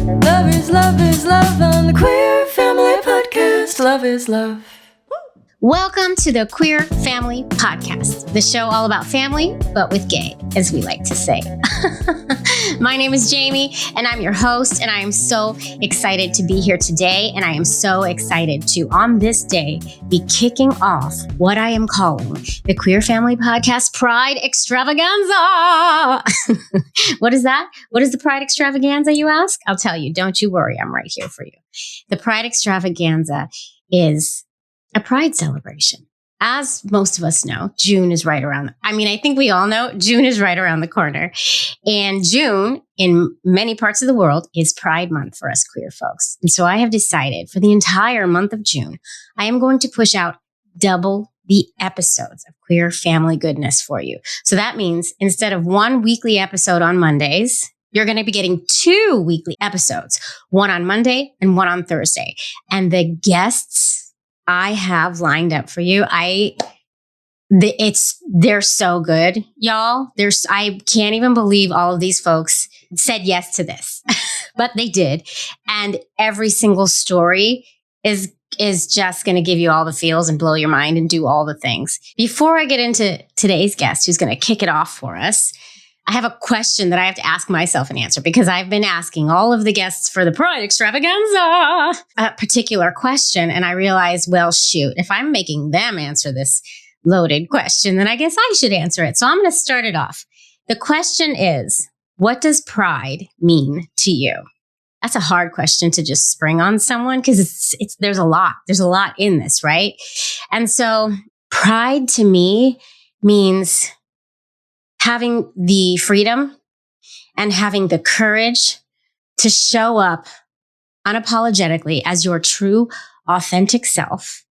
Love is love on the Queer Family Podcast. Love is love. Welcome to the Queer Family Podcast, the show all about family, but with gay, as we like to say. My name is Jamie, and I'm your host, and I am so excited to be here today, and I am so excited to, on this day, be kicking off what I am calling the Queer Family Podcast Pride Extravaganza. What is that? What is the Pride Extravaganza, you ask? I'll tell you. Don't you worry. I'm right here for you. The Pride Extravaganza is a pride celebration. As most of us know, June is right around. I think we all know June is right around the corner. And June, in many parts of the world, is Pride Month for us queer folks. And so I have decided for the entire month of June, I am going to push out double the episodes of Queer Family Goodness for you. So that means instead of one weekly episode on Mondays, you're going to be getting 2 weekly episodes, one on Monday and one on Thursday. And the guests I have lined up for you, they're so good, y'all. I can't even believe all of these folks said yes to this, but they did. And every single story is just going to give you all the feels and blow your mind and do all the things. Before I get into today's guest, who's going to kick it off for us, I have a question that I have to ask myself and answer because I've been asking all of the guests for the Pride Extravaganza a particular question. And I realized, well, shoot, if I'm making them answer this loaded question, then I guess I should answer it. So I'm going to start it off. The question is, what does pride mean to you? That's a hard question to just spring on someone because there's a lot in this, right? And so pride to me means having the freedom and having the courage to show up unapologetically as your true, authentic self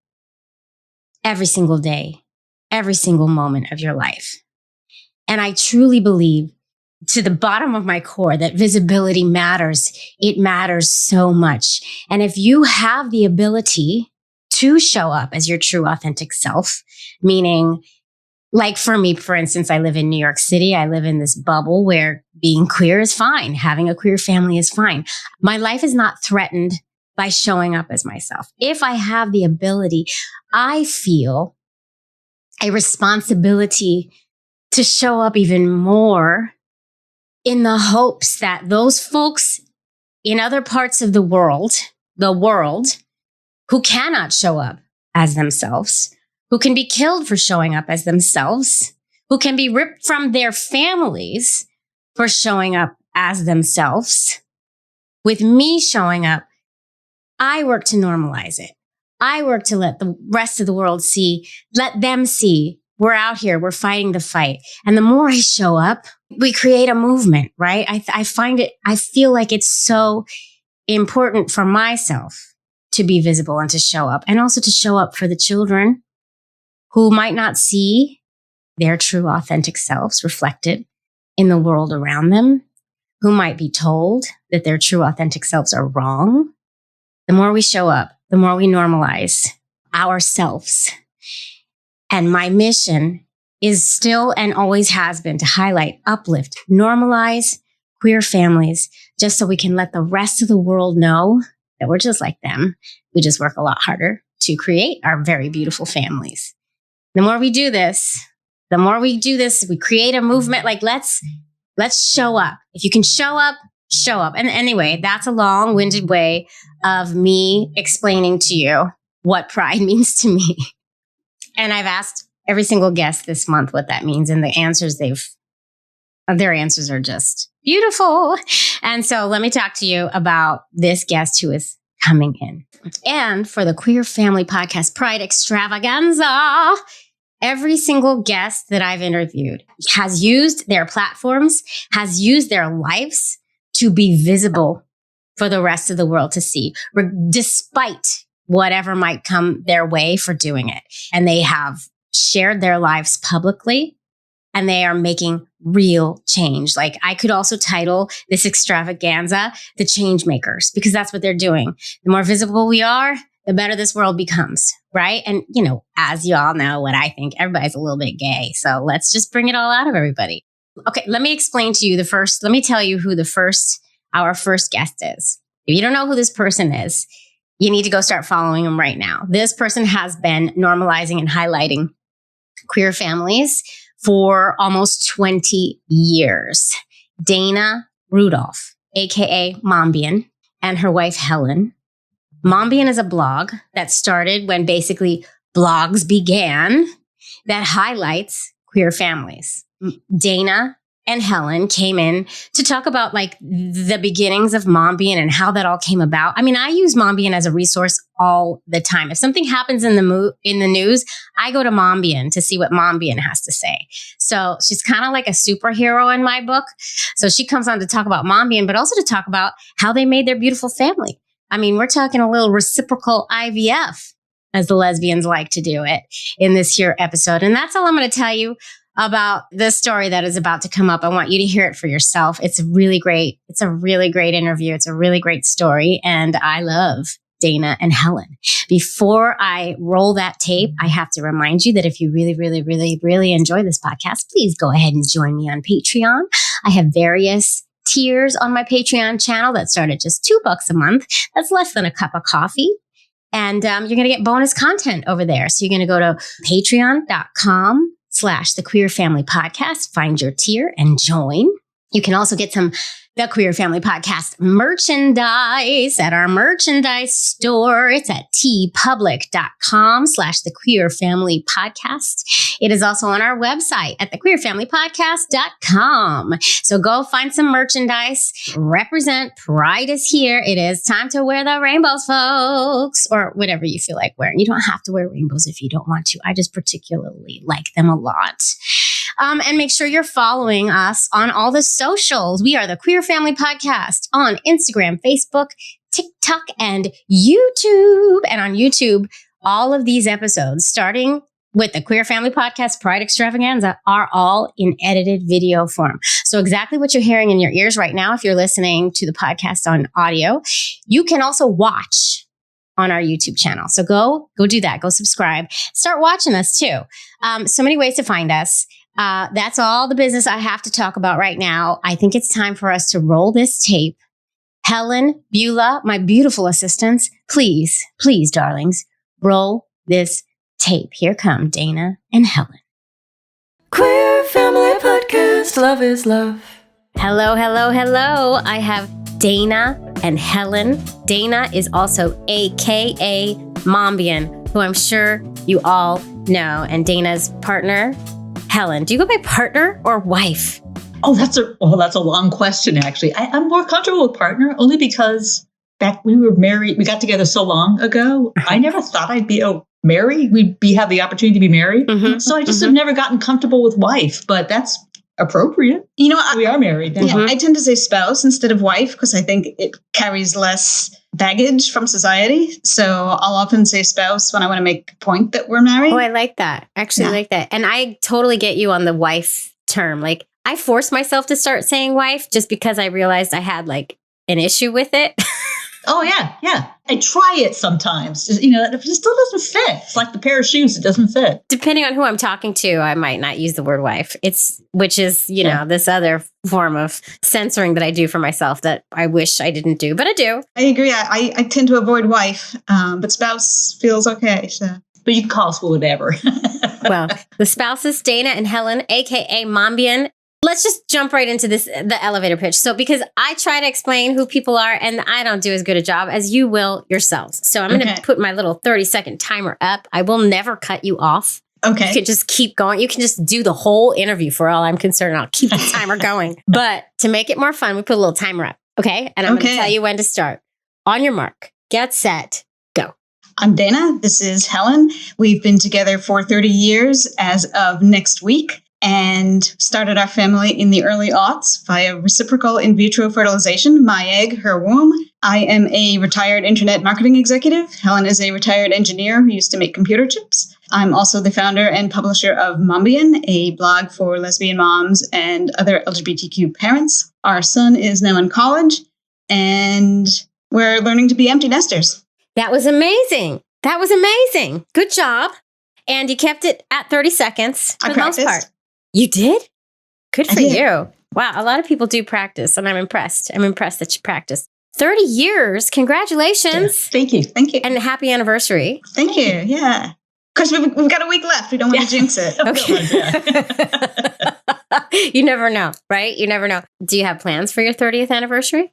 every single day, every single moment of your life. And I truly believe to the bottom of my core that visibility matters. It matters so much. And if you have the ability to show up as your true, authentic self, meaning like for me, for instance, I live in New York City. I live in this bubble where being queer is fine. Having a queer family is fine. My life is not threatened by showing up as myself. If I have the ability, I feel a responsibility to show up even more in the hopes that those folks in other parts of the world who cannot show up as themselves, who can be killed for showing up as themselves, who can be ripped from their families for showing up as themselves. With me showing up, I work to normalize it. I work to let the rest of the world let them see we're out here, we're fighting the fight. And the more I show up, we create a movement, right? I feel like it's so important for myself to be visible and to show up, and also to show up for the children who might not see their true, authentic selves reflected in the world around them, who might be told that their true, authentic selves are wrong. The more we show up, the more we normalize ourselves. And my mission is still and always has been to highlight, uplift, normalize queer families, just so we can let the rest of the world know that we're just like them. We just work a lot harder to create our very beautiful families. The more we do this, we create a movement. Like, let's show up. If you can show up, show up. And anyway, that's a long-winded way of me explaining to you what pride means to me. And I've asked every single guest this month what that means. And their answers are just beautiful. And so let me talk to you about this guest who is coming in. And for the Queer Family Podcast Pride Extravaganza, every single guest that I've interviewed has used their platforms, has used their lives to be visible for the rest of the world to see, despite whatever might come their way for doing it. And they have shared their lives publicly, and they are making real change. Like, I could also title this extravaganza The Change Makers, because that's what they're doing. The more visible we are, the better this world becomes, right? And, as you all know, what I think, everybody's a little bit gay. So let's just bring it all out of everybody. Okay, let me explain to you let me tell you who our first guest is. If you don't know who this person is, you need to go start following him right now. This person has been normalizing and highlighting queer families for almost 20 years. Dana Rudolph, aka Mombian, and her wife Helen. Mombian is a blog that started when basically blogs began that highlights queer families. Dana and Helen came in to talk about like the beginnings of Mombian and how that all came about. I mean, I use Mombian as a resource all the time. If something happens in the news, I go to Mombian to see what Mombian has to say. So she's kind of like a superhero in my book. So she comes on to talk about Mombian, but also to talk about how they made their beautiful family. I mean, we're talking a little reciprocal IVF, as the lesbians like to do it in this here episode. And that's all I'm going to tell you about this story that is about to come up. I want you to hear it for yourself. It's really great. It's a really great interview. It's a really great story. And I love Dana and Helen. Before I roll that tape, I have to remind you that if you really, really, really, really enjoy this podcast, please go ahead and join me on Patreon. I have various tiers on my Patreon channel that start at just $2 a month. That's less than a cup of coffee. And you're going to get bonus content over there. So you're going to go to patreon.com/The Queer Family Podcast, find your tier and join. You can also get some The Queer Family Podcast merchandise at our merchandise store. It's at tpublic.com/The Queer Family Podcast. It is also on our website at thequeerfamilypodcast.com. So go find some merchandise. Represent. Pride is here. It is time to wear the rainbows, folks, or whatever you feel like wearing. You don't have to wear rainbows if you don't want to. I just particularly like them a lot. And make sure you're following us on all the socials. We are the Queer Family Podcast on Instagram, Facebook, TikTok, and YouTube. And on YouTube, all of these episodes, starting with the Queer Family Podcast Pride Extravaganza, are all in edited video form. So exactly what you're hearing in your ears right now, if you're listening to the podcast on audio, you can also watch on our YouTube channel. So go do that. Go subscribe. Start watching us too. So many ways to find us. That's all the business I have to talk about right now. I think it's time for us to roll this tape. Helen, Beulah, my beautiful assistants, please, darlings, roll this tape. Here come Dana and Helen. Queer Family Podcast, love is love. Hello. I have Dana and Helen. Dana is also AKA Mombian, who I'm sure you all know, and Dana's partner, Helen. Do you go by partner or wife? Oh, that's a long question, actually. I'm more comfortable with partner only because back we were married. We got together so long ago. I never thought I'd be married. Have the opportunity to be married. Mm-hmm. So I just have never gotten comfortable with wife, but that's appropriate. You know, we are married now. Yeah, I tend to say spouse instead of wife because I think it carries less baggage from society. So I'll often say spouse when I want to make a point that we're married. Oh, I like that. Actually, I like that. And I totally get you on the wife term. Like, I forced myself to start saying wife just because I realized I had like an issue with it. Oh, yeah. I try it sometimes. It still doesn't fit. It's like the pair of shoes. It doesn't fit. Depending on who I'm talking to, I might not use the word wife. Which is, this other form of censoring that I do for myself that I wish I didn't do, but I do. I agree. I tend to avoid wife, but spouse feels okay. So. But you can call us whatever. Well, the spouses, Dana and Helen, a.k.a. Mombian. Let's just jump right into the elevator pitch. So because I try to explain who people are and I don't do as good a job as you will yourselves. So I'm going to put my little 30-second timer up. I will never cut you off. Okay. You can just keep going. You can just do the whole interview for all I'm concerned. I'll keep the timer going. But to make it more fun, we put a little timer up. Okay. And I'm going to tell you when to start. On your mark, get set, go. I'm Dana. This is Helen. We've been together for 30 years as of next week. And started our family in the early aughts via reciprocal in vitro fertilization, my egg, her womb. I am a retired internet marketing executive. Helen is a retired engineer who used to make computer chips. I'm also the founder and publisher of Mombian, a blog for lesbian moms and other LGBTQ parents. Our son is now in college, and we're learning to be empty nesters. That was amazing. Good job. And you kept it at 30 seconds for the most part. You did? Good for you. Wow. A lot of people do practice, and I'm impressed. I'm impressed that you practice. 30 years. Congratulations. Thank you. Thank you. And happy anniversary. Thank you. Yeah. Of course, we've got a week left. We don't want to jinx it. Okay. You never know, right? You never know. Do you have plans for your 30th anniversary?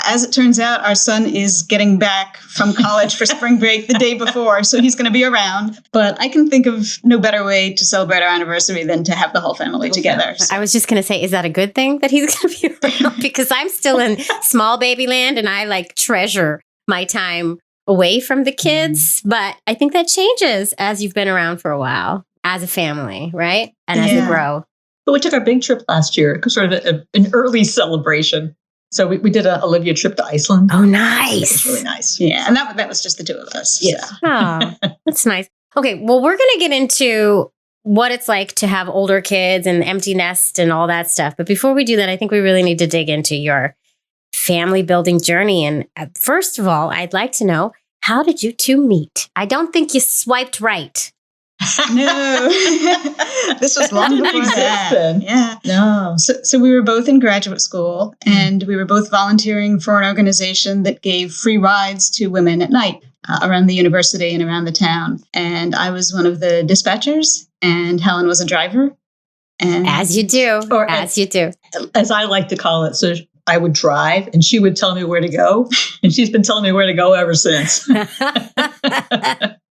As it turns out, our son is getting back from college for spring break the day before, so he's going to be around. But I can think of no better way to celebrate our anniversary than to have the whole family together. So. I was just going to say, is that a good thing that he's going to be around? Because I'm still in small baby land and I like treasure my time away from the kids. But I think that changes as you've been around for a while as a family, right? And as you grow. But we took our big trip last year, sort of an early celebration. So we did a Olivia trip to Iceland. Oh, nice. It was really nice. Yeah, and that was just the two of us. Yeah. So. Oh, that's nice. Okay, well, we're going to get into what it's like to have older kids and empty nest and all that stuff. But before we do that, I think we really need to dig into your family building journey. And first of all, I'd like to know, how did you two meet? I don't think you swiped right. No, this was long before that. Then. Yeah, no. So we were both in graduate school, and we were both volunteering for an organization that gave free rides to women at night around the university and around the town. And I was one of the dispatchers, and Helen was a driver. And as you do, you do, as I like to call it. So I would drive, and she would tell me where to go, and she's been telling me where to go ever since.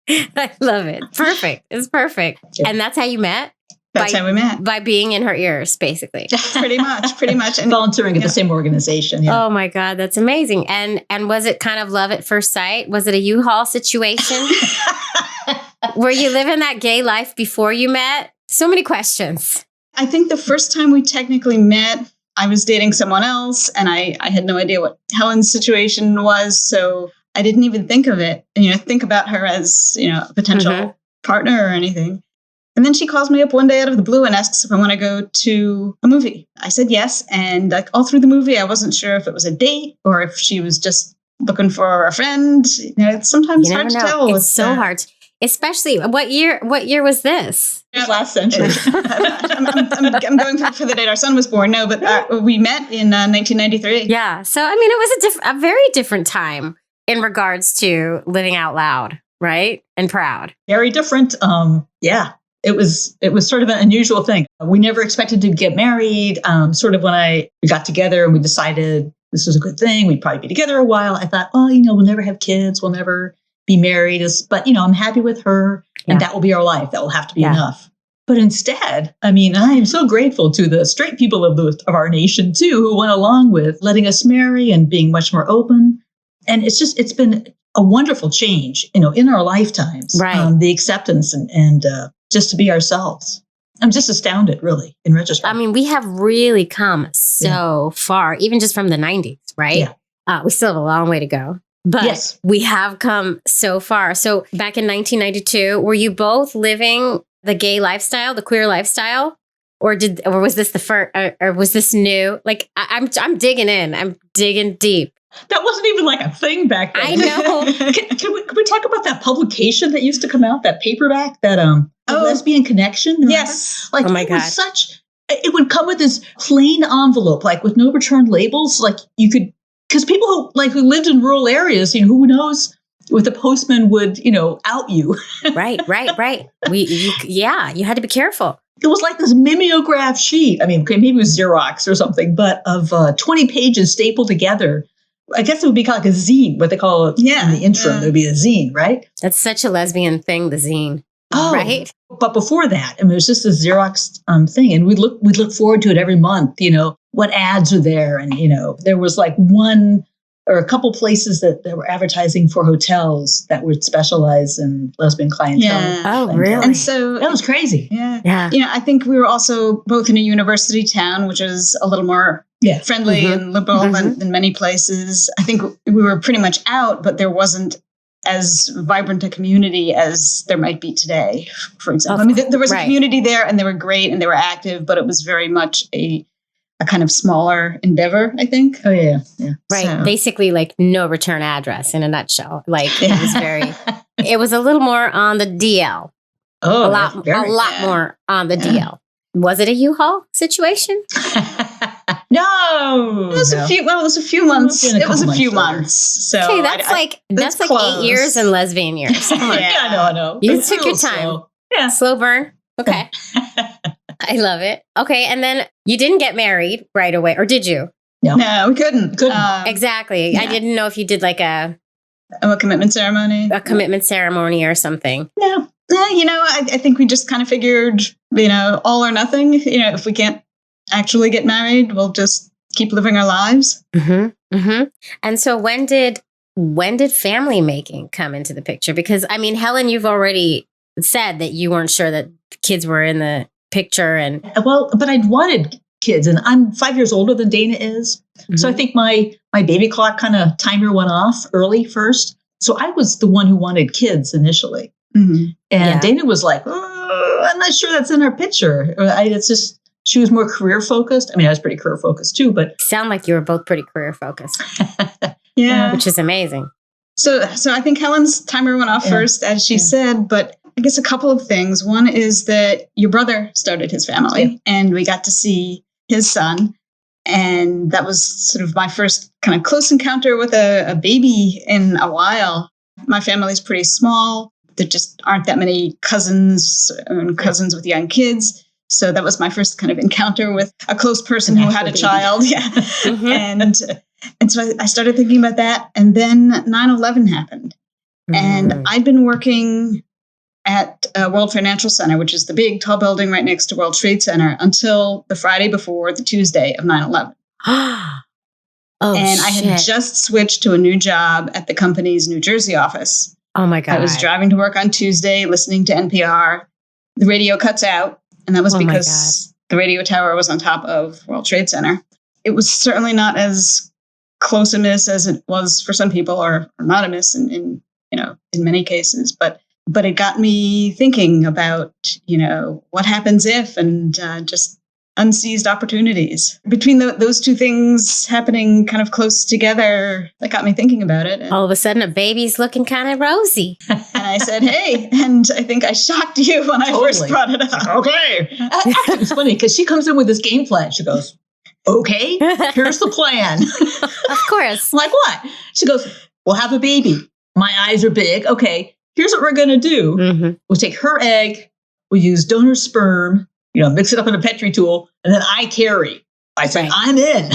I love it. Perfect. It's perfect. Yeah. And that's how you met? That's how we met. By being in her ears, basically. Pretty much. And volunteering at the same organization. Yeah. Oh my God, that's amazing. And was it kind of love at first sight? Was it a U-Haul situation? Were you living that gay life before you met? So many questions. I think the first time we technically met, I was dating someone else, and I had no idea what Helen's situation was, so I didn't even think of it, think about her as, a potential partner or anything. And then she calls me up one day out of the blue and asks if I want to go to a movie. I said yes. And like all through the movie, I wasn't sure if it was a date or if she was just looking for a friend. It's sometimes hard to tell. It's so hard. Especially, what year was this? Last century. I'm going for the date our son was born. No, but we met in 1993. Yeah. So, I mean, it was a very different time in regards to living out loud, right? And proud. Very different. Yeah, it was sort of an unusual thing. We never expected to get married. Sort of when we got together and we decided this was a good thing, we'd probably be together a while. I thought, we'll never have kids. We'll never be married. But, I'm happy with her and that will be our life. That will have to be enough. But instead, I am so grateful to the straight people of our nation too, who went along with letting us marry and being much more open. And it's been a wonderful change, in our lifetimes. Right. The acceptance and just to be ourselves. I'm just astounded, really, in retrospect. We have really come so far, even just from the 90s, right? Yeah. We still have a long way to go, but we have come so far. So back in 1992, were you both living the gay lifestyle, the queer lifestyle? Or was this the first, or was this new? Like, I'm digging in. I'm digging deep. That wasn't even like a thing back then. I know. Can we talk about that publication that used to come out, that paperback, that Lesbian Connection? Remember? Yes. Like, oh my God. It would come with this plain envelope, like with no return labels. Like you could, because people who lived in rural areas, who knows if the postman would, out you. Right. You had to be careful. It was like this mimeograph sheet. Maybe it was Xerox or something, but of 20 pages stapled together. I guess it would be called like a zine, what they call it in the interim. There would be a zine, right? That's such a lesbian thing, the zine. Oh, right. But before that, it was just a Xerox thing. And we'd look forward to it every month, what ads are there. And, there was like one or a couple places that were advertising for hotels that would specialize in lesbian clientele. Yeah. Oh, really? And so that was crazy. Yeah. I think we were also both in a university town, which is a little more friendly and liberal than many places. I think we were pretty much out, but there wasn't as vibrant a community as there might be today, for example. There was a community there and they were great and they were active, but it was very much a kind of smaller endeavor, I think. Oh, yeah. Right. So. Basically, like no return address in a nutshell. Like it was it was a little more on the DL. Oh, a lot more on the DL. Was it a U-Haul situation? No. It was a few. Well, it was a few months. Been a It was a couple few months months. So Okay, that's that's like close. 8 years in lesbian years. Come on. Yeah, I know. You It's took your real time. slow. Yeah. Slow burn. Okay. I love it. Okay. And then you didn't get married right away, or did you? No, we couldn't. Exactly. I yeah. didn't know if you did like a Commitment ceremony. commitment ceremony or something. No. I think we just kind of figured, all or nothing. If we can't actually get married, we'll just keep living our lives. Mm-hmm. Mm-hmm. And so when did family making come into the picture? Because I mean, Helen, you've already said that you weren't sure that kids were in the picture, and Well, but I'd wanted kids, and I'm 5 years older than Dana is. Mm-hmm. So I think my baby clock kind of timer went off early first. So I was the one who wanted kids initially. Mm-hmm. And Dana was like, I'm not sure that's in our picture. It's just, she was more career focused. I mean, I was pretty career focused too, but. sound like you were both pretty career focused, Yeah. which is amazing. So I think Helen's timer went off first, as she said, but I guess a couple of things. One is that your brother started his family and we got to see his son. And that was sort of my first kind of close encounter with a baby in a while. My family's pretty small. There just aren't that many cousins with young kids. So that was my first kind of encounter with a close person who had a child. Yeah. Mm-hmm. And so I started thinking about that. And then 9/11 happened. Mm-hmm. And I'd been working at World Financial Center, which is the big tall building right next to World Trade Center, until the Friday before the Tuesday of 9/11. And I had just switched to a new job at the company's New Jersey office. Oh my God. I was driving to work on Tuesday, listening to NPR. The radio cuts out. And that was because the radio tower was on top of World Trade Center. It was certainly not as close a miss as it was for some people, or not a miss in many cases. But it got me thinking about, what happens if, and just unseized opportunities. Between those two things happening kind of close together, that got me thinking about it. And all of a sudden, a baby's looking kind of rosy. And I said, hey, and I think I shocked you when I first brought it up. Okay. Actually, it's funny because she comes in with this game plan. She goes, okay, here's the plan. Of course. I'm like, what? She goes, we'll have a baby. My eyes are big. Okay, here's what we're going to do. Mm-hmm. We'll take her egg. We'll use donor sperm, mix it up in a Petri tool, and then I carry. I said, I'm in.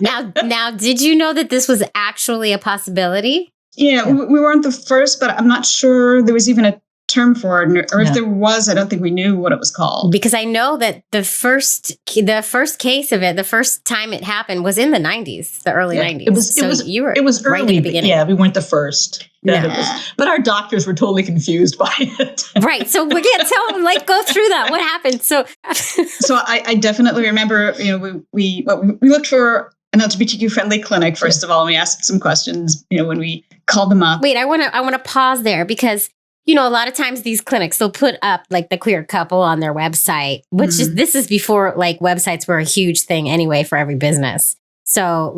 Now, did you know that this was actually a possibility? Yeah, we weren't the first, but I'm not sure there was even a term for it, or if there was, I don't think we knew what it was called. Because I know that the first case of it, the first time it happened, was in the 90s, the early 90s. It was early, right in the beginning. Yeah, we weren't the first. But our doctors were totally confused by it. Right. So we can't tell them, go through that. What happened? So I definitely remember, we looked for an LGBTQ friendly clinic, first of all, and we asked some questions, when we called them up. Wait, I want to pause there because a lot of times these clinics, they'll put up the queer couple on their website, which is, this is before websites were a huge thing anyway for every business. So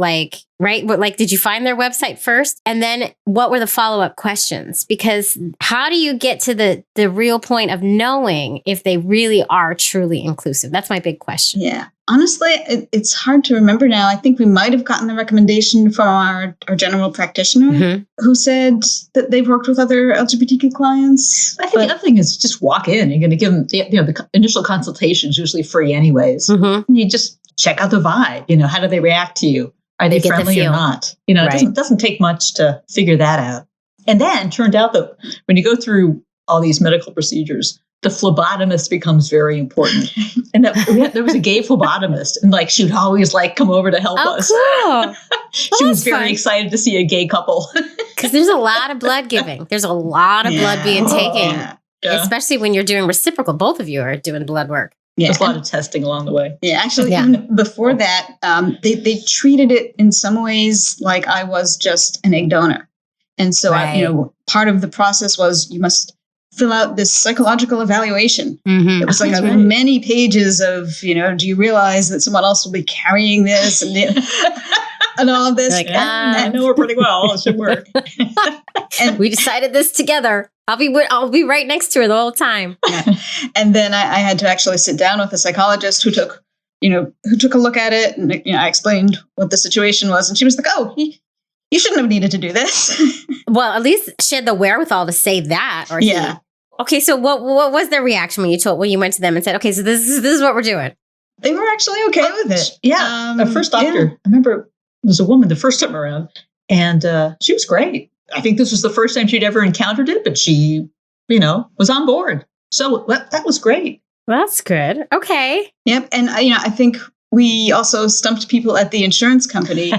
right? But did you find their website first? And then what were the follow-up questions? Because how do you get to the real point of knowing if they really are truly inclusive? That's my big question. Yeah. Honestly, it's hard to remember now. I think we might have gotten the recommendation from our general practitioner who said that they've worked with other LGBTQ clients. I think the other thing is just walk in. You're going to give them the initial consultation is usually free anyways. Mm-hmm. You just check out the vibe. How do they react to you? Are they friendly or not? It doesn't take much to figure that out. And then turned out that when you go through all these medical procedures, the phlebotomist becomes very important. And there was a gay phlebotomist, and she would always come over to help us. Cool. She was very excited to see a gay couple. Because there's a lot of blood giving. There's a lot of blood being taken, especially when you're doing reciprocal. Both of you are doing blood work. Yeah. There's a lot of testing along the way. Yeah, actually, even before that, they treated it in some ways like I was just an egg donor. And so, part of the process was you must fill out this psychological evaluation. Mm-hmm. It was many pages of, do you realize that someone else will be carrying this and and all of this? I know her pretty well. It should work. And we decided this together. I'll be right next to her the whole time. Yeah. And then I had to actually sit down with a psychologist who took who took a look at it, and I explained what the situation was, and she was like, "Oh, you shouldn't have needed to do this." Well, at least she had the wherewithal to say that. Or yeah. Okay, so what was their reaction when you went to them and said, "Okay, so this is what we're doing"? They were actually okay with it. Yeah, the first doctor. I remember it was a woman the first time around, and she was great. I think this was the first time she'd ever encountered it, but she, was on board. So that was great. Well, that's good. Okay. Yep. And, I think we also stumped people at the insurance company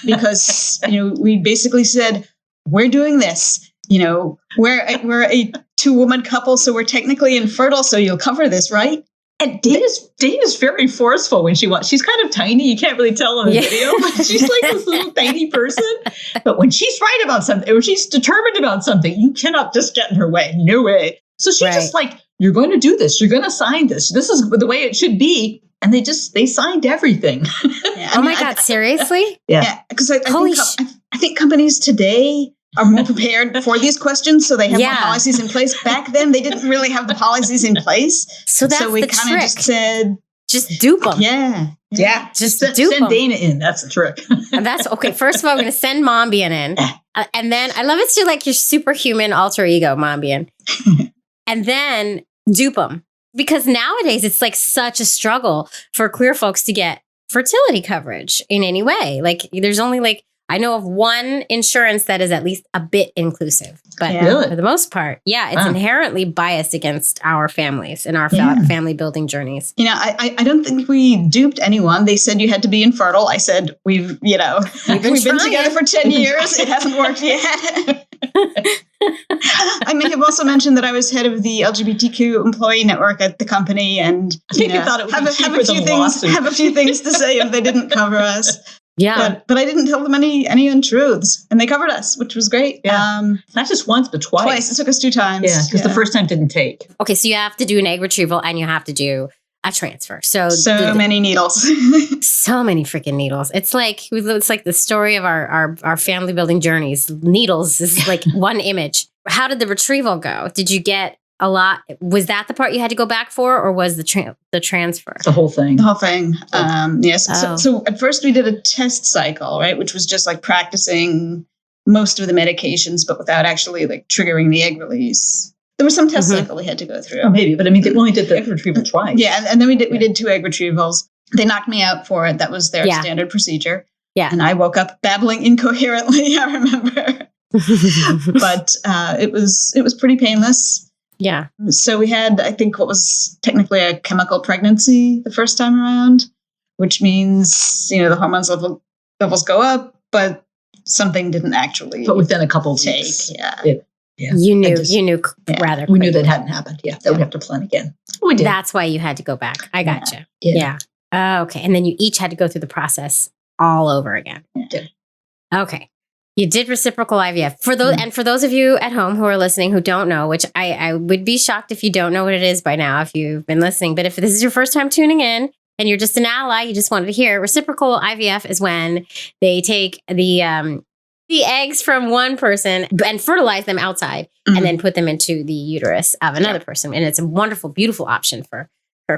because, we basically said, we're doing this. We're a 2-woman couple, so we're technically infertile, so you'll cover this, right? And Dana's very forceful when she wants. She's kind of tiny. You can't really tell on the video, but she's like this little tiny person. But when she's right about something, or she's determined about something, you cannot just get in her way. No way. So she's just like, you're going to do this. You're going to sign this. This is the way it should be. And they signed everything. Yeah, oh my God, seriously? Yeah. Because I think companies today are more prepared for these questions, so they have more policies in place. Back then, they didn't really have the policies in place. So we kind of just said, just dupe them. Yeah. Just send Dana in. That's the trick. And that's okay. First of all, we're going to send Mombian in. And then I love it's like your superhuman alter ego, Mombian. And then dupe them. Because nowadays, it's like such a struggle for queer folks to get fertility coverage in any way. Like there's only I know of one insurance that is at least a bit inclusive, but for the most part, it's inherently biased against our families and our family building journeys. I don't think we duped anyone. They said you had to be infertile. I said, we've been together for 10 years. It hasn't worked yet. I may have also mentioned that I was head of the LGBTQ employee network at the company, and I think you thought it would be cheaper than a lawsuit. Have a few things to say if they didn't cover us. Yeah. But I didn't tell them any untruths, and they covered us, which was great. Yeah. Not just once, but twice. Twice. It took us 2 times. Yeah, because the first time didn't take. Okay, so you have to do an egg retrieval and you have to do a transfer. So many needles. So many freaking needles. It's like the story of our family building journeys. Needles is like one image. How did the retrieval go? Did you get a lot? Was that the part you had to go back for, or was the transfer? The whole thing. The whole thing. Yes. So at first we did a test cycle, right, which was just like practicing most of the medications, but without actually like triggering the egg release. There was some test cycle we had to go through. Oh, maybe, but I mean, they only did the egg retrieval twice. Yeah, and then we did 2 egg retrievals. They knocked me out for it. That was their standard procedure. Yeah, and I woke up babbling incoherently. I remember, but it was pretty painless. Yeah. So we had, I think, what was technically a chemical pregnancy the first time around, which means the hormones levels go up, but something didn't actually. But within a couple of weeks. Yeah. You knew rather quickly. We knew that hadn't happened. Yeah, that would have to plan again. We did. That's why you had to go back. I gotcha. Yeah. Okay. And then you each had to go through the process all over again. Yeah. Okay. You did reciprocal IVF. For those of you at home who are listening who don't know, which I would be shocked if you don't know what it is by now if you've been listening. But if this is your first time tuning in and you're just an ally, you just wanted to hear, reciprocal IVF is when they take the eggs from one person and fertilize them outside and then put them into the uterus of another person. And it's a wonderful, beautiful option for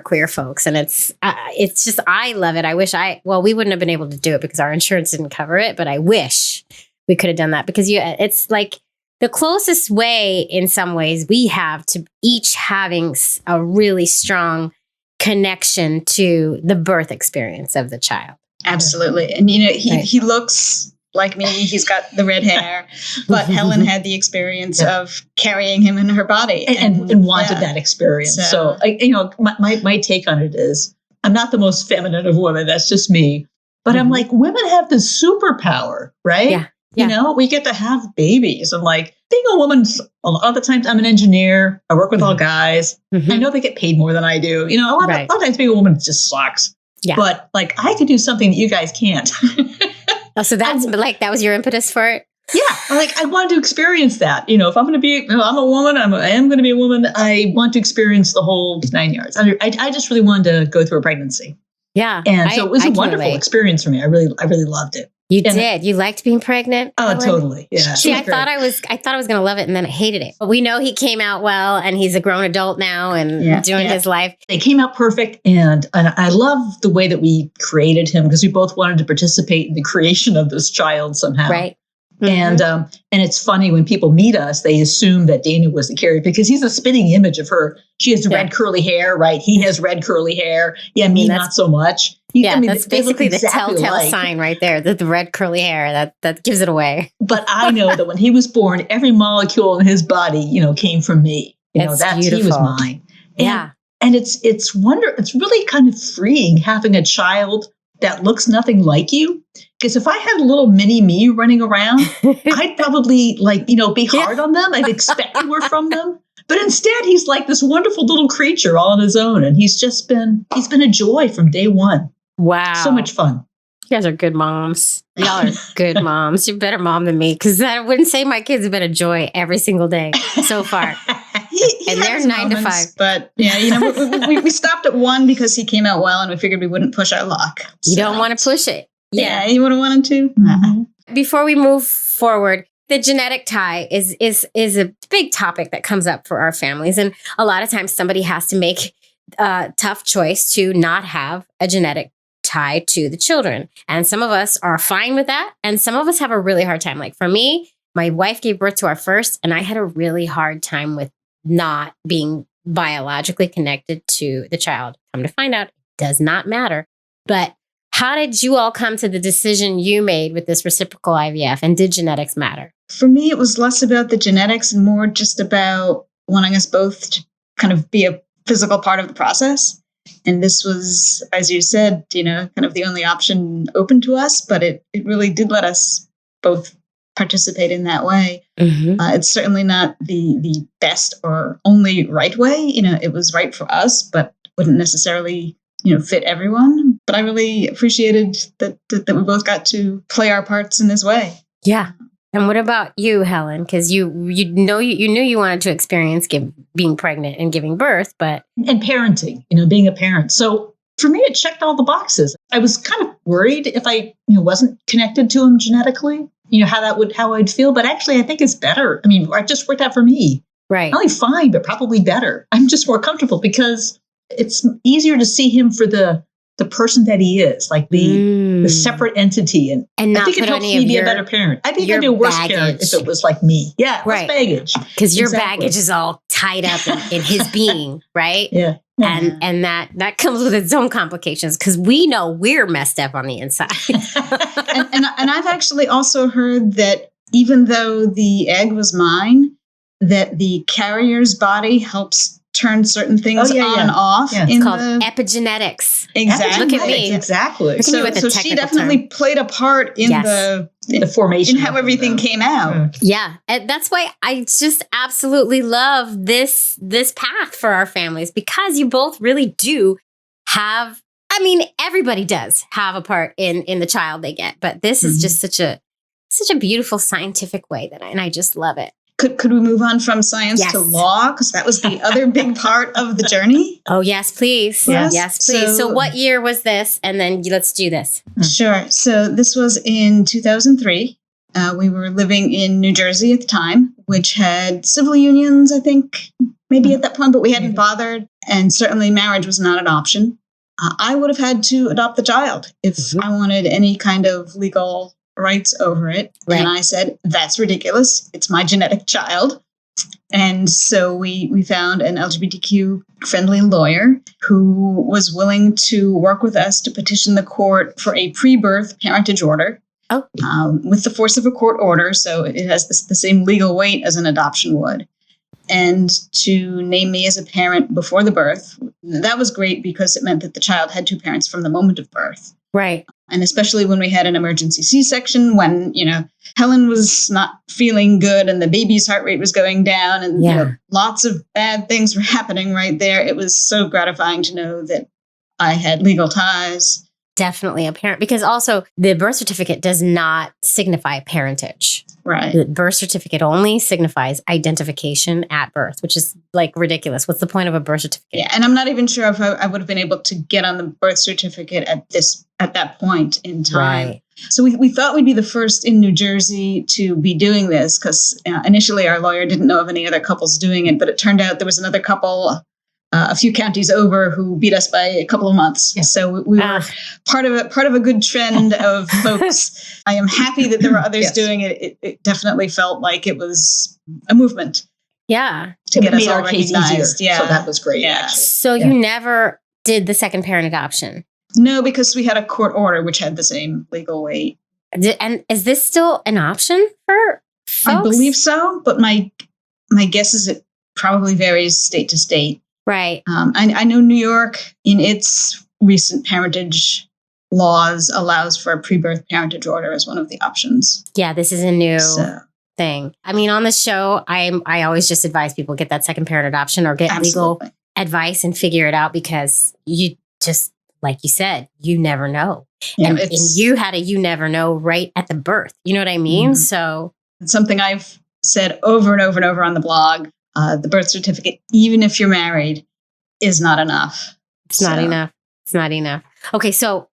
queer folks. And it's just, I love it. I wish we wouldn't have been able to do it because our insurance didn't cover it, but I wish we could have done that because it's like the closest way in some ways we have to each having a really strong connection to the birth experience of the child. Absolutely. And, he looks like me. He's got the red hair, but Helen had the experience of carrying him in her body and wanted that experience. So my take on it is I'm not the most feminine of women. That's just me. But I'm like, women have this superpower, right? Yeah. We get to have babies. And like being a woman, a lot of the times I'm an engineer. I work with all guys. I know they get paid more than I do. A lot of times being a woman just sucks. Yeah. But like I could do something that you guys can't. Oh, so that's that was your impetus for it? Yeah. I wanted to experience that. If I'm going to be, I'm a woman, I am going to be a woman. I want to experience the whole 9 yards. I just really wanted to go through a pregnancy. Yeah. And so it was a wonderful experience for me. I really loved it. You did. You liked being pregnant? Oh, Helen? totally. Yeah. See, I thought I was going to love it, and then I hated it. But we know he came out well, and he's a grown adult now and doing his life. They came out perfect, and I love the way that we created him because we both wanted to participate in the creation of this child somehow. Right. Mm-hmm. And it's funny when people meet us, they assume that Dana was the carrier because he's a spitting image of her. She has red curly hair, right? He has red curly hair. Yeah, me not so much. That's basically the telltale sign right there. The red curly hair that gives it away. But I know that when he was born, every molecule in his body, came from me. That's beautiful. He was mine. And it's really kind of freeing having a child that looks nothing like you. Because if I had a little mini me running around, I'd probably be hard on them. I'd expect more from them. But instead, he's like this wonderful little creature all on his own. And he's been a joy from day one. Wow. So much fun. You guys are good moms. Y'all are good moms. You're a better mom than me because I wouldn't say my kids have been a joy every single day so far. And they're 9 to 5. But we stopped at 1 because he came out well and we figured we wouldn't push our luck. You don't want to push it. Yeah, you would have wanted to. Mm-hmm. Before we move forward, the genetic tie is a big topic that comes up for our families. And a lot of times somebody has to make a tough choice to not have a genetic tie to the children. And some of us are fine with that. And some of us have a really hard time. Like for me, my wife gave birth to our first, and I had a really hard time with not being biologically connected to the child. Come to find out, it does not matter. But how did you all come to the decision you made with this reciprocal IVF? And did genetics matter? For me, it was less about the genetics and more just about wanting us both to kind of be a physical part of the process. And this was, as you said, kind of the only option open to us, but it really did let us both participate in that way. Mm-hmm. It's certainly not the best or only right way. It was right for us, but wouldn't necessarily, fit everyone. But I really appreciated that we both got to play our parts in this way. Yeah. And what about you, Helen? Because you knew you wanted to experience being pregnant and giving birth, and parenting, being a parent. So for me, it checked all the boxes. I was kind of worried if I wasn't connected to him genetically, how I'd feel. But actually, I think it's better. I mean, it just worked out for me. Right. Not only fine, but probably better. I'm just more comfortable because it's easier to see him for the person that he is, like the separate entity. And not I think it helps me be a better parent. I think I'd be a worse parent if it was like me. Yeah, right. Less baggage. Because your baggage is all tied up in his being, right? Yeah. And that comes with its own complications because we know we're messed up on the inside. and I've actually also heard that even though the egg was mine, that the carrier's body helps turn certain things on and off. Yeah. It's called epigenetics. Exactly. Look at me. Exactly. So she definitely played a part in the formation, in how everything came out. Yeah. And that's why I just absolutely love this path for our families because you both really do have, everybody does have a part in the child they get, but this is just such a beautiful scientific way and I just love it. Could we move on from science to law? Because that was the other big part of the journey. Oh, yes, please. Yes, please. So what year was this? And then let's do this. Sure. So this was in 2003. We were living in New Jersey at the time, which had civil unions, I think, maybe at that point, but we hadn't bothered. And certainly marriage was not an option. I would have had to adopt the child if I wanted any kind of legal rights over it. Right. And I said, that's ridiculous. It's my genetic child. And so we found an LGBTQ friendly lawyer who was willing to work with us to petition the court for a pre-birth parentage order with the force of a court order. So it has the same legal weight as an adoption would. And to name me as a parent before the birth. That was great because it meant that the child had 2 parents from the moment of birth. Right. And especially when we had an emergency C-section, when, Helen was not feeling good and the baby's heart rate was going down and lots of bad things were happening right there. It was so gratifying to know that I had legal ties. Definitely a parent, because also the birth certificate does not signify parentage. Right. The birth certificate only signifies identification at birth, which is like ridiculous. What's the point of a birth certificate? Yeah, and I'm not even sure if I would have been able to get on the birth certificate at that point in time. Right. So we thought we'd be the first in New Jersey to be doing this because initially our lawyer didn't know of any other couples doing it, but it turned out there was another couple a few counties over who beat us by a couple of months. Yeah. So we were part of a good trend of folks. I am happy that there were others doing it. It definitely felt like it was a movement. Yeah. To get us all recognized. Yeah. So that was great. Yeah. Actually. So you never did the second parent adoption? No, because we had a court order which had the same legal weight. And is this still an option for folks? I believe so, but my guess is it probably varies state to state. Right. I know New York, in its recent parentage laws, allows for a pre-birth parentage order as one of the options. Yeah, this is a new thing. I mean, on the show, I always just advise people get that second parent adoption or get legal advice and figure it out because you just, like you said, you never know. Yeah, and you had a you never know right at the birth. You know what I mean? Mm-hmm. So it's something I've said over and over and over on the blog. The birth certificate, even if you're married, is not enough. It's not enough. It's not enough. Okay, so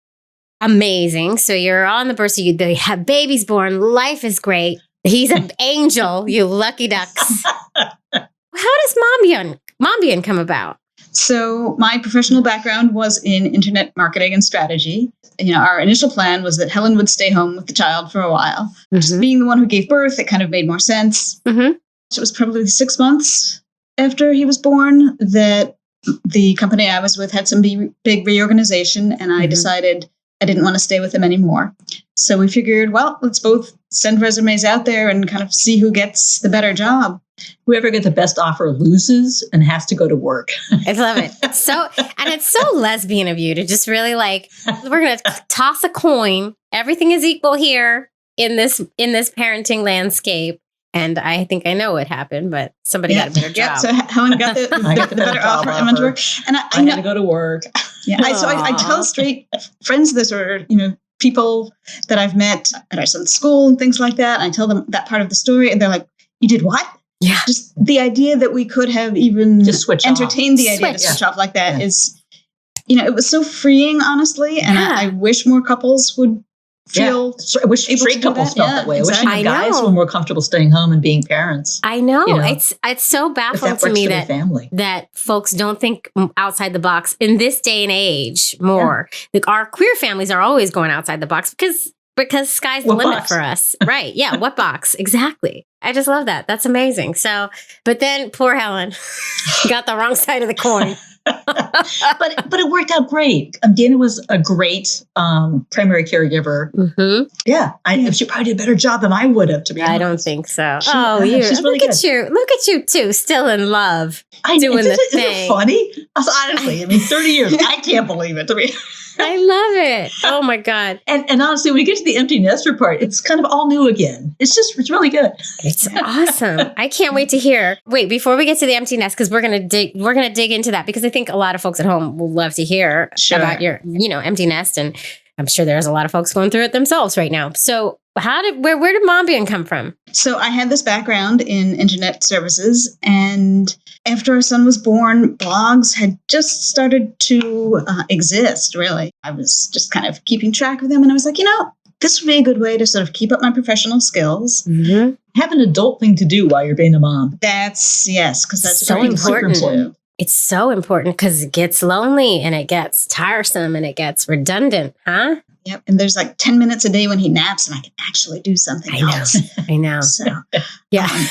amazing. So you're on the birth, so they have babies born. Life is great. He's an angel, you lucky ducks. How does Mombian come about? So my professional background was in internet marketing and strategy. Our initial plan was that Helen would stay home with the child for a while. Mm-hmm. Just being the one who gave birth, it kind of made more sense. Mm-hmm. It was probably 6 months after he was born that the company I was with had some big reorganization, and I decided I didn't want to stay with them anymore. So we figured, well, let's both send resumes out there and kind of see who gets the better job. Whoever gets the best offer loses and has to go to work. I love it. It's so lesbian of you to just really we're going to toss a coin. Everything is equal here in this parenting landscape. And I think I know what happened, but somebody got a better job. Yeah, so Helen got the better offer and went to work. And I had to go to work. Yeah, I tell straight friends this, or people that I've met at our son's school and things like that. And I tell them that part of the story, and they're like, "You did what?" Yeah, just the idea that we could have even just entertained the idea to switch off like that is, it was so freeing, honestly. And I wish more couples would feel. I wish straight couples felt that way. Exactly. I wish guys were more comfortable staying home and being parents. I know. It's so baffling to me that folks don't think outside the box in this day and age more. Yeah. Our queer families are always going outside the box because sky's the limit for us. Right. Yeah. What box? Exactly. I just love that. That's amazing. So, but then poor Helen got the wrong side of the coin. but it worked out great. Dana was a great primary caregiver. Mm-hmm. Yeah, she probably did a better job than I would have. To be honest, I don't think so. She's really good. Look at you too, still in love, doing the thing. Isn't it funny? Honestly, 30 years. I can't believe it. To me. I love it. Oh my God. And honestly, when you get to the empty nester part, it's kind of all new again. It's really good. It's awesome. I can't wait to hear. Wait, before we get to the empty nest, because we're gonna dig into that, because I think a lot of folks at home will love to hear about your, empty nest, and I'm sure there's a lot of folks going through it themselves right now. So where did Mombian come from? So I had this background in internet services, and after our son was born, blogs had just started to exist, really. I was just kind of keeping track of them, and I was like, this would be a good way to sort of keep up my professional skills. Mm-hmm. Have an adult thing to do while you're being a mom. Because that's so important. It's so important because it gets lonely and it gets tiresome and it gets redundant, huh? Yep. And there's 10 minutes a day when he naps and I can actually do something else. I know. So,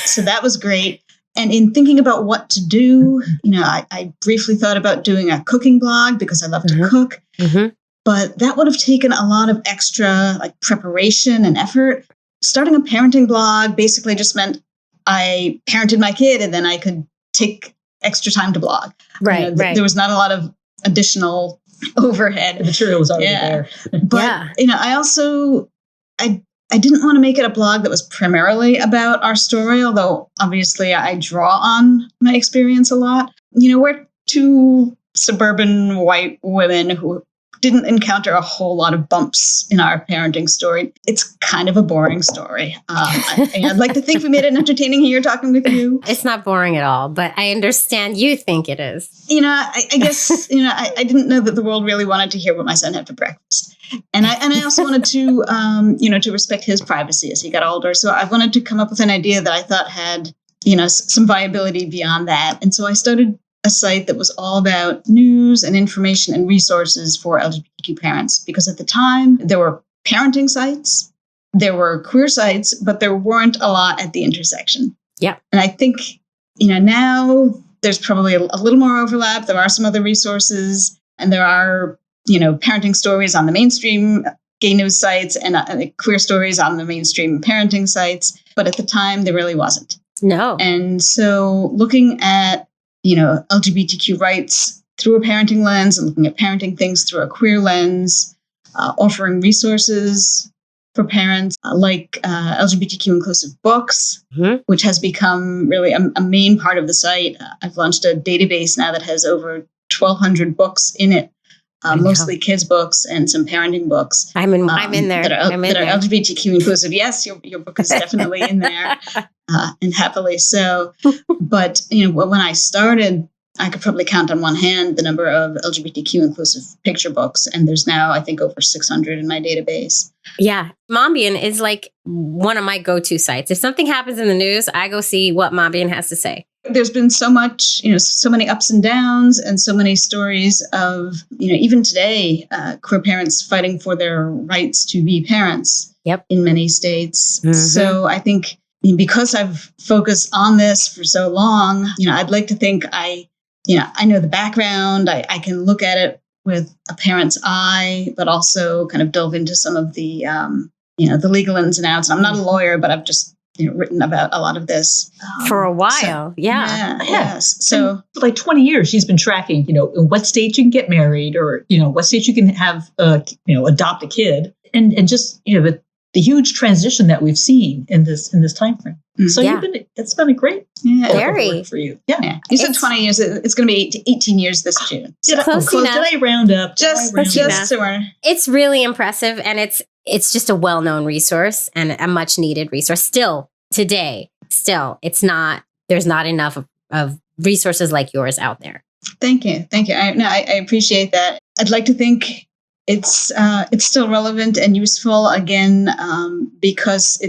so that was great. And in thinking about what to do, I briefly thought about doing a cooking blog because I love to cook. Mm-hmm. But that would have taken a lot of extra preparation and effort. Starting a parenting blog basically just meant I parented my kid and then I could take extra time to blog. Right. There was not a lot of additional overhead. The material was already there. But, I also, I didn't want to make it a blog that was primarily about our story, although obviously I draw on my experience a lot. We're two suburban white women who didn't encounter a whole lot of bumps in our parenting story. It's kind of a boring story. I'd like to think we made it entertaining here talking with you. It's not boring at all, but I understand you think it is. I guess, I didn't know that the world really wanted to hear what my son had for breakfast. And I also wanted to, to respect his privacy as he got older. So I wanted to come up with an idea that I thought had, some viability beyond that. And so I started a site that was all about news and information and resources for LGBTQ parents. Because at the time, there were parenting sites, there were queer sites, but there weren't a lot at the intersection. Yeah. And I think, now there's probably a little more overlap. There are some other resources, and there are, parenting stories on the mainstream gay news sites and queer stories on the mainstream parenting sites. But at the time, there really wasn't. No. And so looking at, LGBTQ rights through a parenting lens and looking at parenting things through a queer lens, offering resources for parents like LGBTQ inclusive books, which has become really a main part of the site. I've launched a database now that has over 1,200 books in it, mostly kids books and some parenting books. I'm in there. That are LGBTQ inclusive. Yes, your book is definitely in there, and happily so. But when I started, I could probably count on one hand the number of LGBTQ inclusive picture books, and there's now I think over 600 in my database. Yeah, Mombian is like one of my go-to sites. If something happens in the news, I go see what Mombian has to say. There's been so much, so many ups and downs and so many stories of, even today, queer parents fighting for their rights to be parents in many states. So I think because I've focused on this for so long, I'd like to think I know the background. I can look at it with a parent's eye, but also kind of delve into some of the, the legal ins and outs. I'm not a lawyer, but I've just written about a lot of this for a while. So, yes. So for like 20 years, she's been tracking, in what state you can get married, or what state you can have, adopt a kid, and just the huge transition that we've seen in this time frame. So it's been a great work for you. Yeah. You said 20 years. It's going to be 18 years this June. Did I round up? Just it's really impressive, and it's just a well-known resource and a much-needed resource. Still, today, there's not enough of resources like yours out there. Thank you. I appreciate that. I'd like to think it's still relevant and useful again, because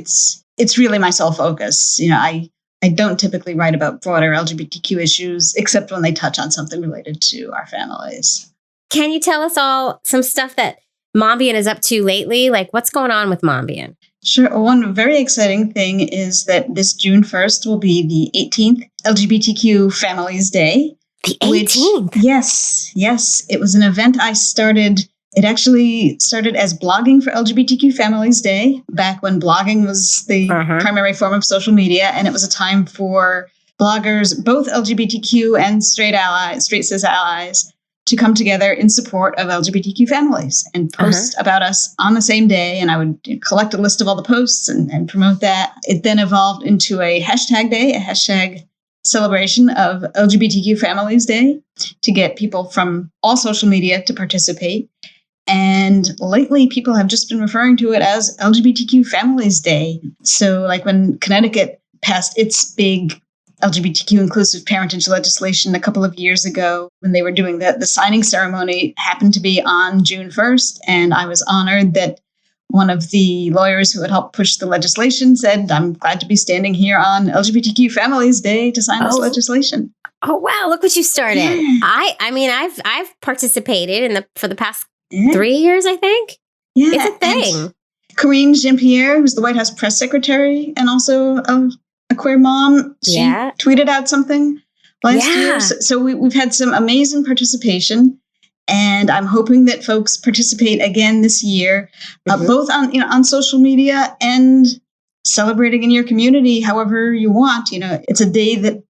it's really my sole focus. I don't typically write about broader LGBTQ issues, except when they touch on something related to our families. Can you tell us all some stuff that Mombian is up to lately? Like, what's going on with Mombian? Sure. One very exciting thing is that this June 1st will be the 18th LGBTQ Families Day. The 18th? Yes. It was an event I started. It actually started as blogging for LGBTQ Families Day, back when blogging was the primary form of social media. And it was a time for bloggers, both LGBTQ and straight cis allies, to come together in support of LGBTQ families and post about us on the same day. And I would collect a list of all the posts and promote that. It then evolved into a hashtag day, a hashtag celebration of LGBTQ Families Day, to get people from all social media to participate. And lately, people have just been referring to it as LGBTQ Families Day. So like when Connecticut passed its big LGBTQ inclusive parentage legislation a couple of years ago, when they were doing the signing ceremony, happened to be on June 1st. And I was honored that one of the lawyers who had helped push the legislation said, "I'm glad to be standing here on LGBTQ Families Day to sign this legislation." Oh, wow. Look what you started. Yeah. I mean, I've participated for the past 3 years, I think. Yeah. It's a thing. Corinne Jean-Pierre, who's the White House press secretary and also a queer mom, she tweeted out something last year. So we've had some amazing participation, and I'm hoping that folks participate again this year, both on social media and celebrating in your community, however you want. It's a day that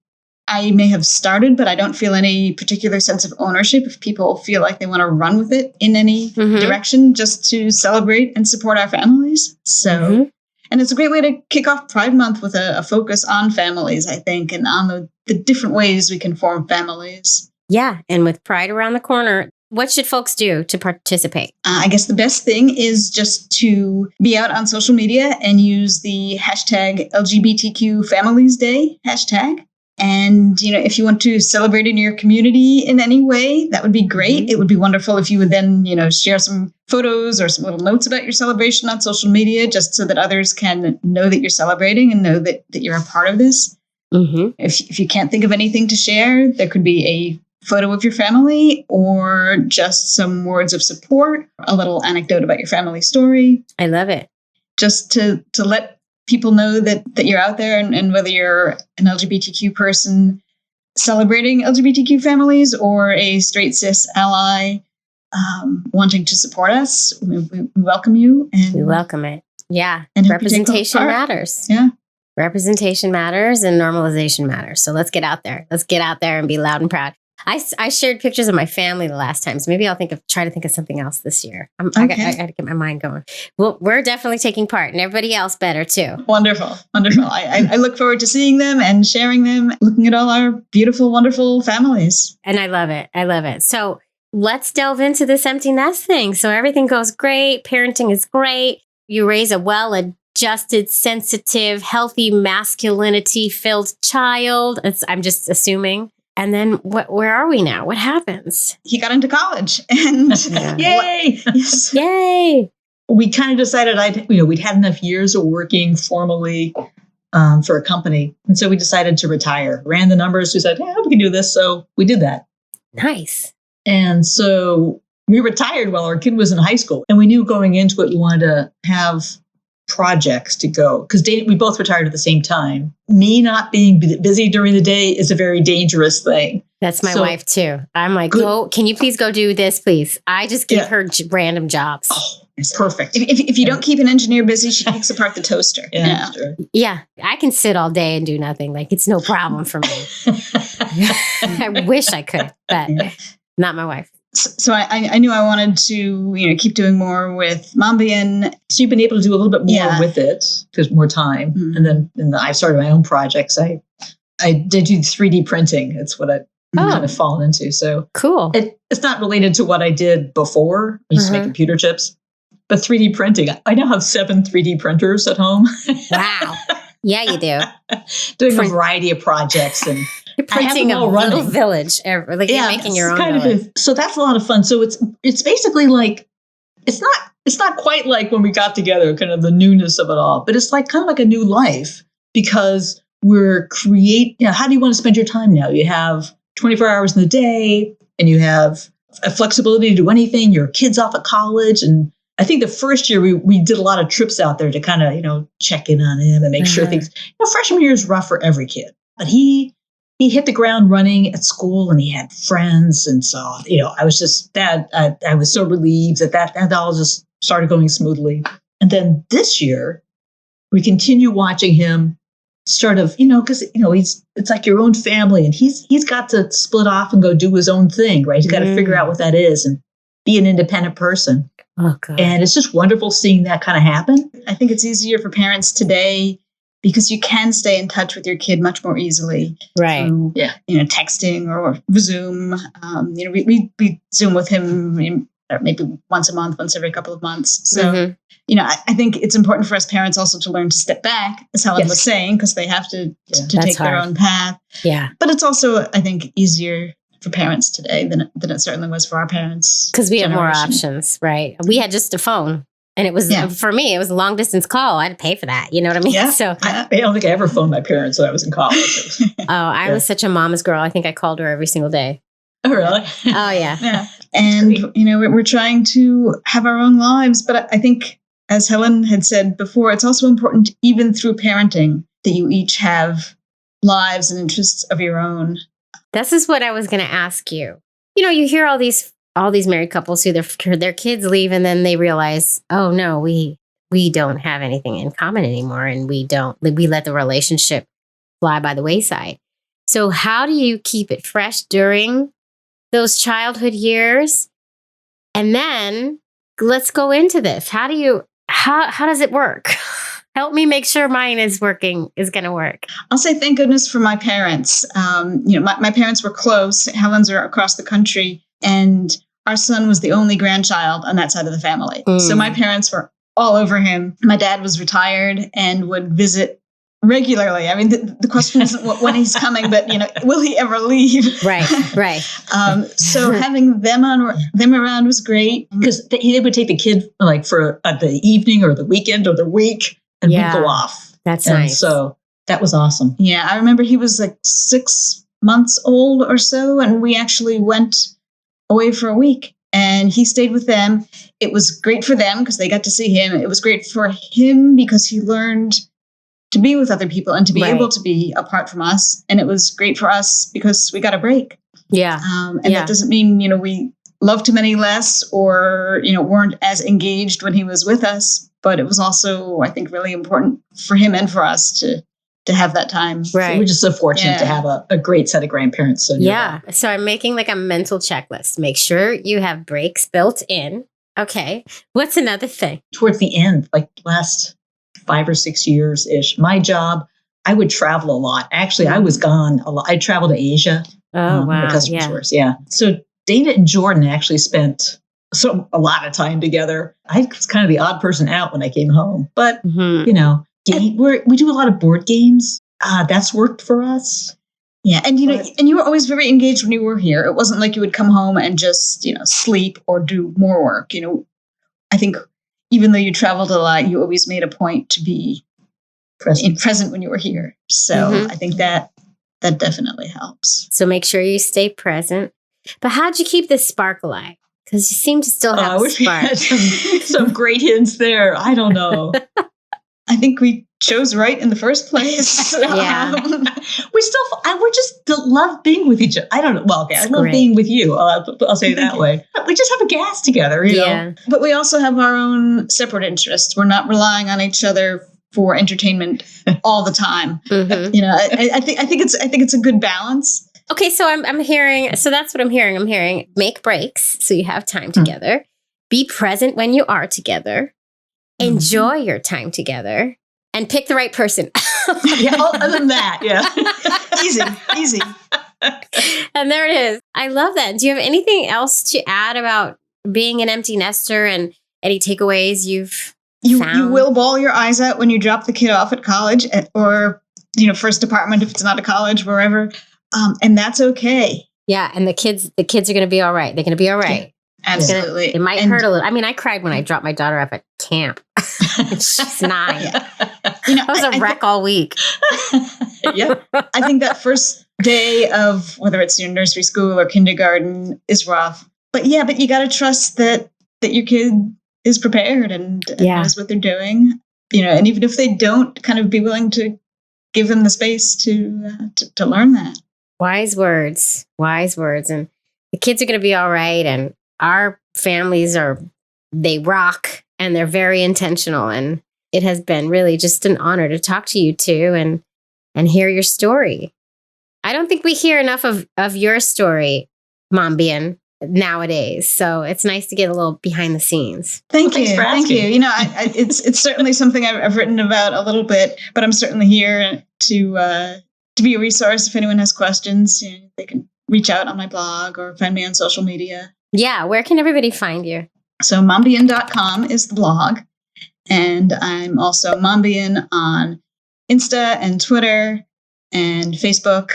I may have started, but I don't feel any particular sense of ownership if people feel like they want to run with it in any direction, just to celebrate and support our families. So. And it's a great way to kick off Pride Month with a focus on families, I think, and on the different ways we can form families. Yeah. And with Pride around the corner, What should folks do to participate? I guess the best thing is just to be out on social media and use the hashtag LGBTQ Families Day hashtag. And, if you want to celebrate in your community in any way, that would be great. Mm-hmm. It would be wonderful if you would then, share some photos or some little notes about your celebration on social media, just so that others can know that you're celebrating and know that you're a part of this. Mm-hmm. If you can't think of anything to share, there could be a photo of your family or just some words of support, a little anecdote about your family story. I love it. Just to let people know that you're out there, and whether you're an LGBTQ person celebrating LGBTQ families or a straight cis ally wanting to support us, we welcome you. And We welcome it. Yeah. And representation matters. Yeah. Representation matters and normalization matters. So let's get out there. Let's get out there and be loud and proud. I shared pictures of my family the last time, so maybe I'll try to think of something else this year. I got to get my mind going. Well, we're definitely taking part, and everybody else better too. Wonderful. I look forward to seeing them and sharing them, looking at all our beautiful, wonderful families. And I love it. So let's delve into this empty nest thing. So everything goes great. Parenting is great. You raise a well-adjusted, sensitive, healthy, masculinity-filled child. I'm just assuming. And then where are we now? What happens? He got into college, and Yay! Yes. Yay! We kind of decided we'd had enough years of working formally for a company. And so we decided to retire. Ran the numbers. We said, we can do this. So we did that. Nice. And so we retired while our kid was in high school. And we knew going into it, we wanted to have projects to go, because we both retired at the same time. Me not being busy during the day is a very dangerous thing. That's my wife too. I'm like, can you please go do this, please? I just give her random jobs. Oh, it's perfect. If you don't keep an engineer busy, she takes apart the toaster. Yeah, sure. Yeah, I can sit all day and do nothing. Like, it's no problem for me. I wish I could, but not my wife. So I knew I wanted to, keep doing more with Mombian. So you've been able to do a little bit more with it because more time. Mm-hmm. And then I started my own projects. I did do 3D printing. It's what I've kind of fallen into. So cool. It's not related to what I did before. I used to make computer chips. But 3D printing, I now have 7 3D printers at home. Wow. Yeah, you do. Doing a variety of projects and you're printing a little village. You're making your own village. So that's a lot of fun. So it's basically like, it's not quite like when we got together, kind of the newness of it all, but it's like kind of like a new life, because we're how do you want to spend your time now? You have 24 hours in the day, and you have a flexibility to do anything. Your kid's off at college. And I think the first year we did a lot of trips out there to kind of, check in on him and make sure things, freshman year is rough for every kid, but he hit the ground running at school, and he had friends. And so, I was just I was so relieved that all just started going smoothly. And then this year we continue watching him sort of, because, it's like your own family, and he's got to split off and go do his own thing, right? He's got to figure out what that is and be an independent person. Oh, God. And it's just wonderful seeing that kind of happen. I think it's easier for parents today because you can stay in touch with your kid much more easily. Right. Through, texting or Zoom. We Zoom with him maybe once a month, once every couple of months. So, I think it's important for us parents also to learn to step back, as Helen was saying, because they have to take their own path. Yeah. But it's also, I think, easier for parents today than it certainly was for our parents. Because we have more options, right? We had just a phone. And it was, for me, it was a long distance call. I had to pay for that. You know what I mean? Yeah. So I don't think I ever phoned my parents when I was in college. I was such a mama's girl. I think I called her every single day. Oh, really? Oh, yeah. Yeah. And, we're trying to have our own lives. But I think, as Helen had said before, it's also important, even through parenting, that you each have lives and interests of your own. This is what I was going to ask you. You hear all these married couples who their kids leave, and then they realize, oh no, we don't have anything in common anymore, and we let the relationship fly by the wayside. So how do you keep it fresh during those childhood years? And then let's go into this. How does it work? Help me make sure mine is going to work. I'll say thank goodness for my parents. My parents were close. Helen's are across the country. And our son was the only grandchild on that side of the family. Mm. So my parents were all over him. My dad was retired and would visit regularly. I mean, the question isn't when he's coming, but, will he ever leave? Right. So having them around was great. Because they would take the kid like for the evening or the weekend or the week and we'd go off. That's and nice. So that was awesome. Yeah, I remember he was like 6 months old or so, and we actually went away for a week. And he stayed with them. It was great for them because they got to see him. It was great for him because he learned to be with other people and to be able to be apart from us. And it was great for us because we got a break. Yeah. That doesn't mean, we loved him any less or, weren't as engaged when he was with us. But it was also, I think, really important for him and for us to have that time. Right. So we're just so fortunate to have a great set of grandparents. So So I'm making like a mental checklist. Make sure you have breaks built in. Okay. What's another thing? Towards the end, like last 5 or 6 years-ish, my job, I would travel a lot. Actually, I was gone a lot. I traveled to Asia. Oh, wow. Because of tours. Yeah. So Dana and Jordan actually spent a lot of time together. I was kind of the odd person out when I came home. But, we do a lot of board games. That's worked for us. Yeah. And, and you were always very engaged when you were here. It wasn't like you would come home and just, sleep or do more work. I think even though you traveled a lot, you always made a point to be present when you were here. So I think that definitely helps. So make sure you stay present. But how'd you keep this spark alive? Because you seem to still have a spark. We had some great hints there. I don't know. I think we chose right in the first place. Yeah. We just love being with each other. I don't know. Well, okay, I love being with you. I'll say it that way. We just have a gas together, you know. But we also have our own separate interests. We're not relying on each other for entertainment all the time. I think it's a good balance. Okay, so I'm hearing. So that's what I'm hearing. I'm hearing make breaks so you have time together. Be present when you are together. Enjoy your time together and pick the right person. Other than that, Easy. And there it is. I love that. Do you have anything else to add about being an empty nester and any takeaways you've found? You will bawl your eyes out when you drop the kid off at college or, first apartment if it's not a college, wherever. And that's okay. Yeah. And the kids are going to be all right. They're going to be all right. Yeah. Absolutely. It might hurt a little. I mean, I cried when I dropped my daughter off at camp. She's 9. I was a wreck all week. I think that first day of whether it's your nursery school or kindergarten is rough. But you got to trust that your kid is prepared and knows what they're doing. And even if they don't, kind of be willing to give them the space to learn that. Wise words. And the kids are going to be all right. And our families they rock and they're very intentional. And it has been really just an honor to talk to you two and hear your story. I don't think we hear enough of your story, Mombian, nowadays. So it's nice to get a little behind the scenes. Thank you. It's certainly something I've written about a little bit, but I'm certainly here to be a resource. If anyone has questions, they can reach out on my blog or find me on social media. Yeah. Where can everybody find you? So Mombian.com is the blog. And I'm also Mombian on Insta and Twitter and Facebook.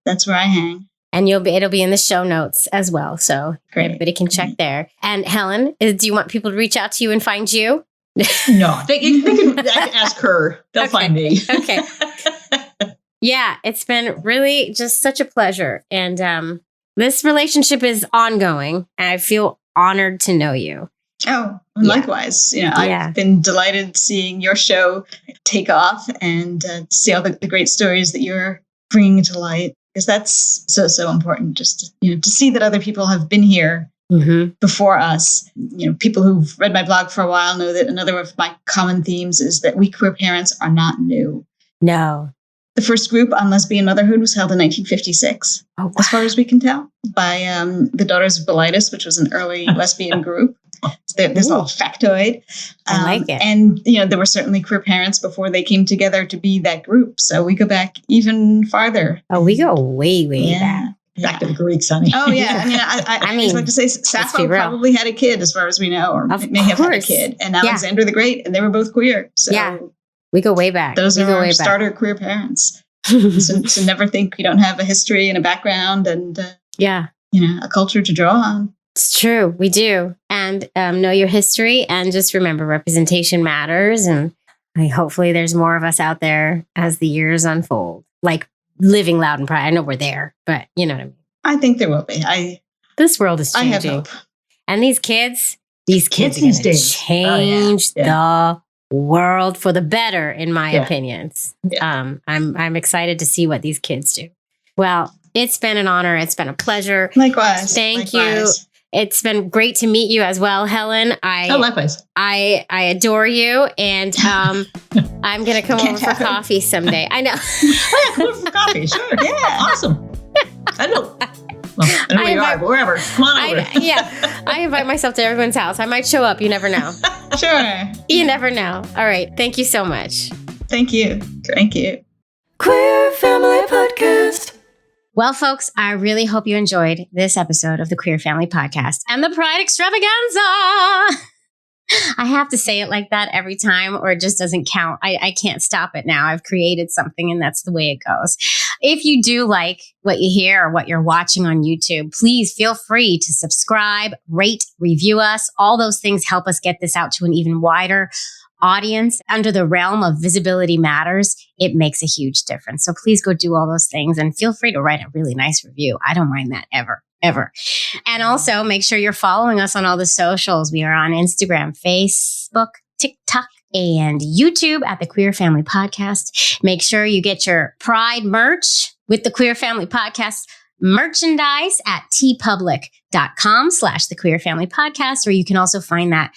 That's where I hang. And it'll be in the show notes as well. So everybody can check there. And Helen, do you want people to reach out to you and find you? No, they can ask her. They'll find me. Okay. Yeah, it's been really just such a pleasure. And this relationship is ongoing. And I feel honored to know you. Oh, likewise. I've been delighted seeing your show take off and see all the great stories that you're bringing to light. Because that's so important. Just to see that other people have been here before us. People who've read my blog for a while know that another of my common themes is that we queer parents are not new. No. The first group on lesbian motherhood was held in 1956, as far as we can tell, by the Daughters of Bilitis, which was an early lesbian group. So there's a little factoid. I like it. And, there were certainly queer parents before they came together to be that group. So we go back even farther. Oh, we go way back. Back to the Greeks, honey. Oh, yeah. I mean, I was about to say Sappho probably had a kid, as far as we know, or may have had a kid. And Alexander the Great, and they were both queer. So we go way back. Those are our starter queer parents. so never think you don't have a history and a background and a culture to draw on. It's true. We do. And know your history, and just remember representation matters. And hopefully there's more of us out there as the years unfold, like living loud and proud. I know we're there, but you know what I mean? I think there will be. This world is changing. I have hope. And these kids are going to change the world for the better, in my opinions. Yeah. I'm excited to see what these kids do. Well, it's been an honor. It's been a pleasure. Likewise. Thank you. It's been great to meet you as well, Helen. Likewise. I adore you, and I'm going to come over for coffee someday. I know. Come over for coffee. Sure. Yeah. Awesome. I know. Well, I know where you are, but wherever. Come on over. I invite myself to everyone's house. I might show up. You never know. Sure. You never know. All right. Thank you so much. Thank you. Thank you. Queer Family Podcast. Well, folks, I really hope you enjoyed this episode of the Queer Family Podcast and the Pride Extravaganza. I have to say it like that every time, or it just doesn't count. I can't stop it now. I've created something, and that's the way it goes. If you do like what you hear or what you're watching on YouTube, please feel free to subscribe, rate, review us. All those things help us get this out to an even wider audience. Under the realm of visibility matters, it makes a huge difference. So please go do all those things, and feel free to write a really nice review. I don't mind that ever. And also make sure you're following us on all the socials. We are on Instagram, Facebook, TikTok, and YouTube at the Queer Family Podcast. Make sure you get your Pride merch with the Queer Family Podcast merchandise at tpublic.com/the Queer Family Podcast, or you can also find that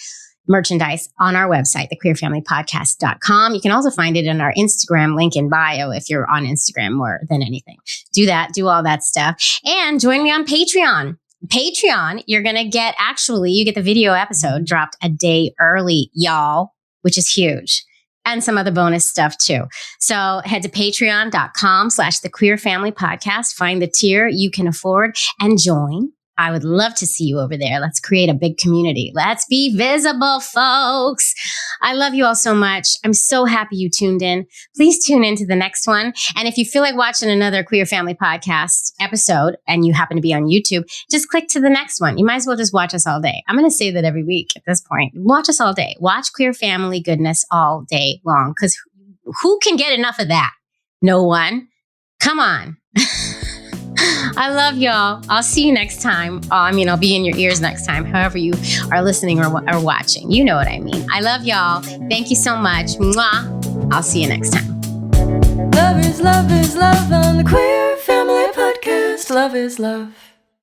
merchandise on our website, thequeerfamilypodcast.com. You can also find it in our Instagram link in bio if you're on Instagram more than anything. Do that, do all that stuff. And join me on Patreon. Patreon, you get the video episode dropped a day early, y'all, which is huge. And some other bonus stuff too. So head to patreon.com/thequeerfamilypodcast. Find the tier you can afford and join. I would love to see you over there. Let's create a big community. Let's be visible, folks. I love you all so much. I'm so happy you tuned in. Please tune in to the next one. And if you feel like watching another Queer Family Podcast episode and you happen to be on YouTube, just click to the next one. You might as well just watch us all day. I'm going to say that every week at this point. Watch us all day. Watch Queer Family goodness all day long. Because who can get enough of that? No one. Come on. I love y'all. I'll see you next time. I'll be in your ears next time, however you are listening or watching. You know what I mean. I love y'all. Thank you so much. Mwah. I'll see you next time. Love is love on the Queer Family Podcast. Love is love.